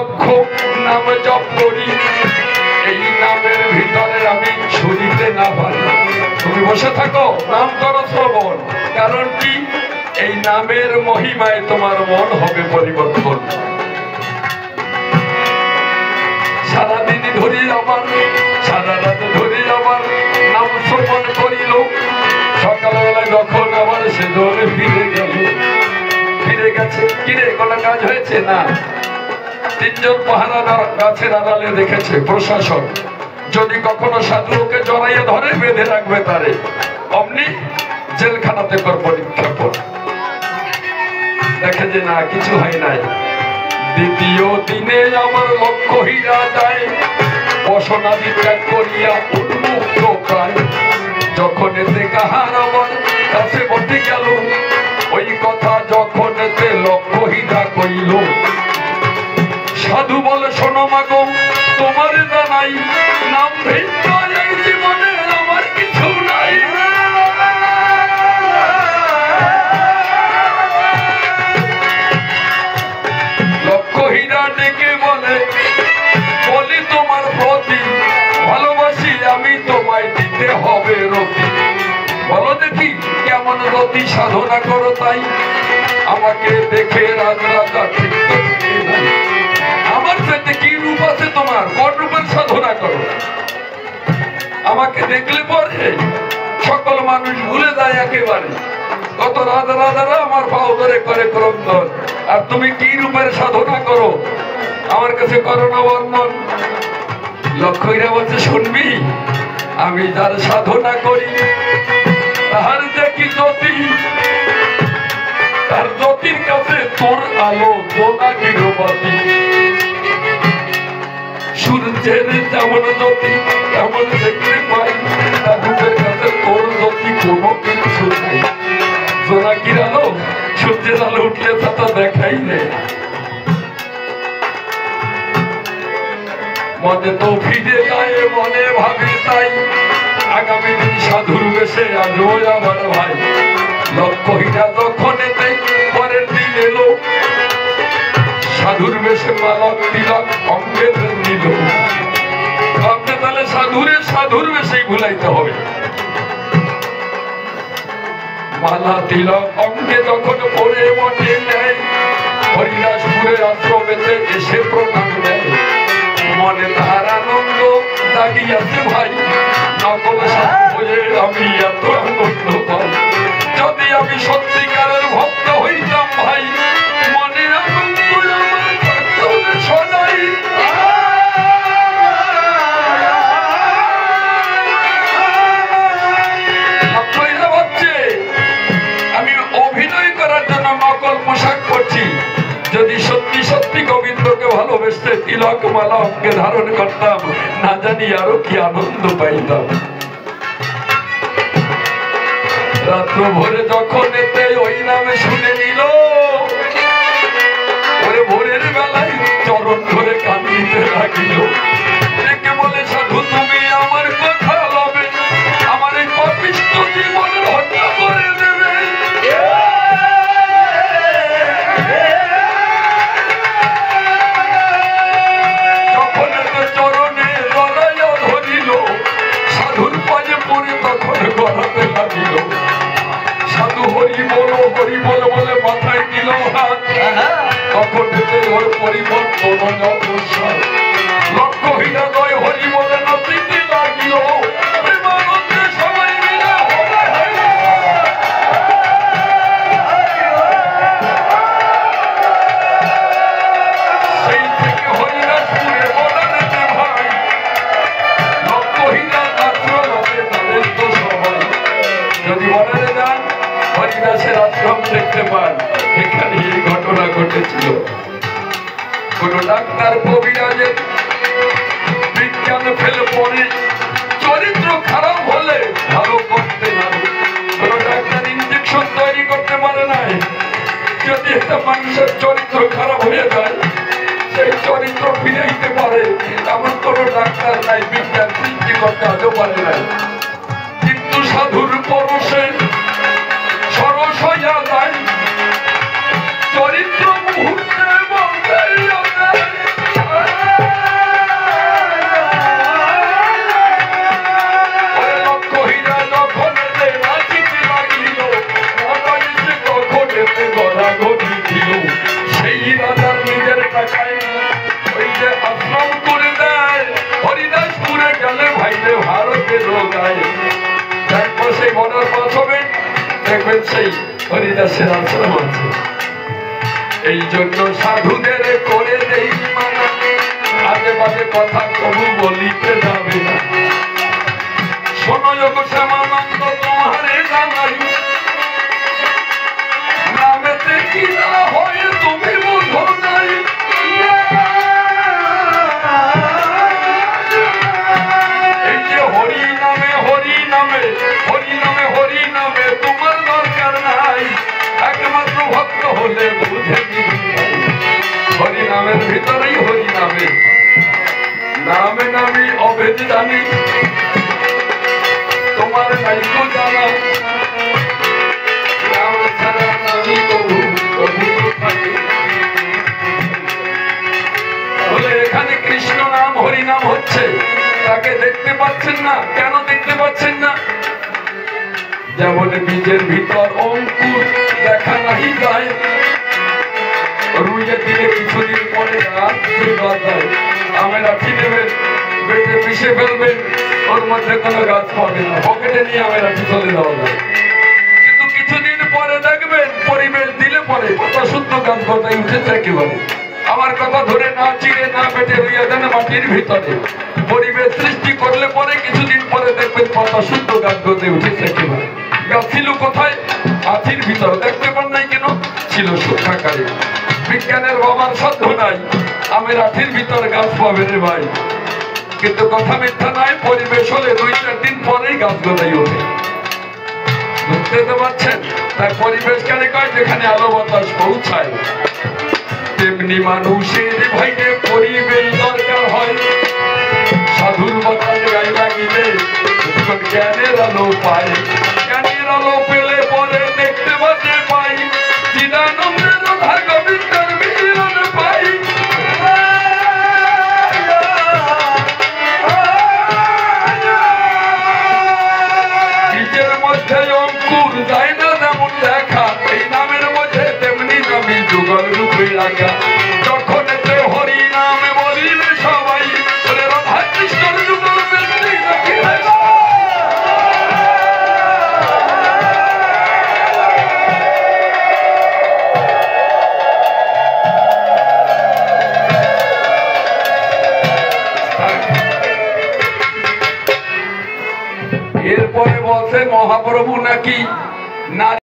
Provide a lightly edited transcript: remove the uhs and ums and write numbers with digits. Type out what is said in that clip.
লক্ষ নাম জপ করি, এই নামের ভিতরে আমি ছড়িতে না পারি। তুমি বসে থাকো, নাম করো শ্রবণ। কারণ কি? এই নামের মহিমায় তোমার মন হবে পরিবর্তন। সারাদিন ধরে আবার, সারা রাত ধরে আবার নাম শ্রবণ করিল, সকালবেলা যখন আবার সে ধরে ফিরে গেল, ফিরে গেছে, কিরে কোনো কাজ হয়েছে না? তিনজন পাহারাদার গাছের আড়ালে দেখেছে প্রশাসন, যদি কখনো সাধুকে জড়াইয়ে ধরে বেঁধে রাখবে তারে, অমনি জেলখানাতে কর পরীক্ষাপন। দেখে যে না, কিছু হয় নাই। দ্বিতীয় দিনে আমার লক্ষ্য হীরা যায়, বসনাদি ত্যাগ করিয়া উন্মুক্ত প্রায়। যখন এতে কাহার আমার কাছে বসে গেল, ওই কথা যখন এতে লক্ষ্য হীরা কইল, সাধু বলে শোনো মাগো তোমার জানাই, নাম ভিন্ন এই জীবনে আমার কিছু নাই। লক্ষ্য হীরা ডেকে বলে, বলি তোমার প্রতি ভালোবাসি আমি, তোমায় দিতে হবে রতি। বলো দেখি কেমন রতি সাধনা করো তাই, আমাকে দেখে রাজ রাজা ঠিক নাই। আমার সাথে কি রূপ আছে তোমার, কোন রূপের সাধনা করো? আমাকে দেখলে পরে সকল মানুষ ভুলে যায় একেবারে। কত রাজা রাজারা আমার পাও ধরে করে ক্রন্দন, আর তুমি কি রূপের সাধনা করো আমার কাছে করো না বর্ণন। লক্ষ্যীরা বলছে, শুনবি আমি যার সাধনা করি তাহার যে কি জ্যোতি, তার জ্যোতির কাছে তোর আলো জোনাকিরবতী। সূর্যের যেমন জ্যোতি তেমন দেখতে পাই, তার রূপের কাছে তোর জ্যোতি কোনো কিছু নেই। জোনাকির আলো সূর্যের আলো উঠলে তা তো দেখাই নেই। মনে তো ফিরে যায়, মনে ভাবি তাই, আগামী দিন সাধুর বেশে আসবো আমার ভাই। লক্ষ্য হীরা যখন এতে পরের দিন এলো, সাধুর বেশে মালক তিলক অঙ্গে নিল। আপনি তাহলে সাধুর বেশেই ভুলাইতে হবে। মালা তিলক অঙ্গে যখন পরে মনে নেয়, হরিদাসপুরে আশ্রমেতে এসে প্রণাম দেয়। মনে তার আনন্দ জাগিয়াছে ভাই, নকল সাধু হয়ে আমি এত আনন্দ পাই। যদি আমি সত্যিকারের ভক্ত হইতাম ভাই, মনে আনন্দ আমার থাকতো সদাই। আপনারা ভাবছে আমি অভিনয় করার জন্য নকল পোশাক পরছি। যদি সত্যি সত্যি গোবিন্দকে ভালোবেসে তিলক মালা অঙ্গে ধারণ করতাম, না জানি আরো কি আনন্দ পাইতাম। রাত্র ভোরে যখন এতে ওই নামে শুনে নিল, ওরে ভোরের বেলায় চরণ ধরে কান্দিতে লাগিল। ডেকে বলে, সাধু তুমি আমার কথা লবে, আমার এই পাপিষ্ঠ জীবন হত্যা করে দেবে। যখন এতে চরণে লড়াইয়া ধরিল, সাধুর পায়ে পড়ে তখন গড়াতে লাগিল। সাধু হরি বল বলে মাথায় দিল হাত, তখন ওর পরিবর্তন অবসর। লক্ষ্য হীরা দয় হরি বলে নদীতে লাগিল, সবাই মিলে সেই থেকে হরিদাসপুরে বলা যেতে ভাই, লক্ষ্য হীরা আশ্রমে তাদের তো সবাই। যদি বর্ডারে যান, হরিদাসের আশ্রম দেখতে পান, এখানে এই ঘটনা ঘটেছিল। কোন ডাক্তার কবিরাজের বিজ্ঞান ফেলে পড়ে, চরিত্র খারাপ হলে ভালো করতে পারে। কোন ডাক্তার ইঞ্জেকশন তৈরি করতে পারে নাই। যদি একটা মানুষের চরিত্র খারাপ হয়ে যায়, সেই চরিত্র ফিরাইতে পারে এমন কোন ডাক্তার নাই, বিজ্ঞান সৃষ্টি করতে আজও পারে নাই। কিন্তু সাধুর পরশে সরস হইয়া যায়, চরিত্র মুহূর্তে বদলাইয়া যায়। দেশের আশ্রম আছে। এই জন্য সাধুদের করে দেই মানা, আজে বাজে কথা কবু বলিতে যাবে না। শোনো যোগ শ্যামানন্দ তোমারে জানাই, নামেতে কি না হয় তুমি বোঝো নাই। এই যে হরি নামে হরি নামে হরি নামে হরি নামে তোমার দরকার নাই, একমাত্র ভক্ত হলে বুঝে হরি নামের ভিতরেই হরি নামে। নামে নামি অভেদ জানি, তোমার নাইকো জানা, নাম ছাড়া নামি কবু কবু থাকে। বলে এখানে কৃষ্ণ নাম হরি নাম হচ্ছে, তাকে দেখতে পাচ্ছেন না। কেন দেখতে পাচ্ছেন না? যেমন বীজের ভিতর অঙ্কুর দেখা নাহি যায়, রুইয়ে দিলে কিছুদিন পরে আমের আঠি নেবেন, বেটে পিষে ফেলবেন, ওর মধ্যে কোনো গাছ পাবে না, পকেটে নিয়ে আমের আঠি চলে যাওয়া যায়। কিন্তু কিছুদিন পরে দেখবেন পরিবেশ দিলে পরে কত শুদ্ধ গাছ গজায় উঠেছে একেবারে। আমার কথা ধরে না চিড়ে না বেটে রুইয়ে দেন মাটির ভিতরে, পরিবেশ সৃষ্টি করলে পরে কিছুদিন পরে দেখবেন কত শুদ্ধ গাছ গজে উঠেছে একেবারে। গাছ ছিল কোথায়? আঠির ভিতর। দেখতে পান নাই কেন? ছিল সূক্ষ্মাকারে। বিজ্ঞানের বাবার সাধ্য নাই আমের আঠির ভিতর গাছ পাবে রে ভাই, কিন্তু কথা মিথ্যা নয়, পরিবেশ হলে 2-4 দিন পরেই গাছ গজাই ওঠে। বুঝতে তো পারছেন? তাই পরিবেশ কারে কয়? যেখানে আলো বাতাস পৌঁছায়। তেমনি মানুষের ভাইরে পরিবেশ দরকার হয়। সাধুর বাতাস গায়ে লাগিলে জ্ঞানের আলো পায়, জ্ঞানের আলো পেলে পরে দেখতে পাতে পাই, চিদানন্দের রাধা গোবিন্দের মিলন পাই। বীজের মধ্যে অঙ্কুর যায় না যেমন দেখা, এই নামের মধ্যে তেমনি নামি যুগল রূপে রাখা। যখন এতে হরি নামে বলিলে সবাই, বলে রাধা কৃষ্ণের যুগল ব্যক্তি নাকি এরপরে বলছে মহাপ্রভু নাকি নারী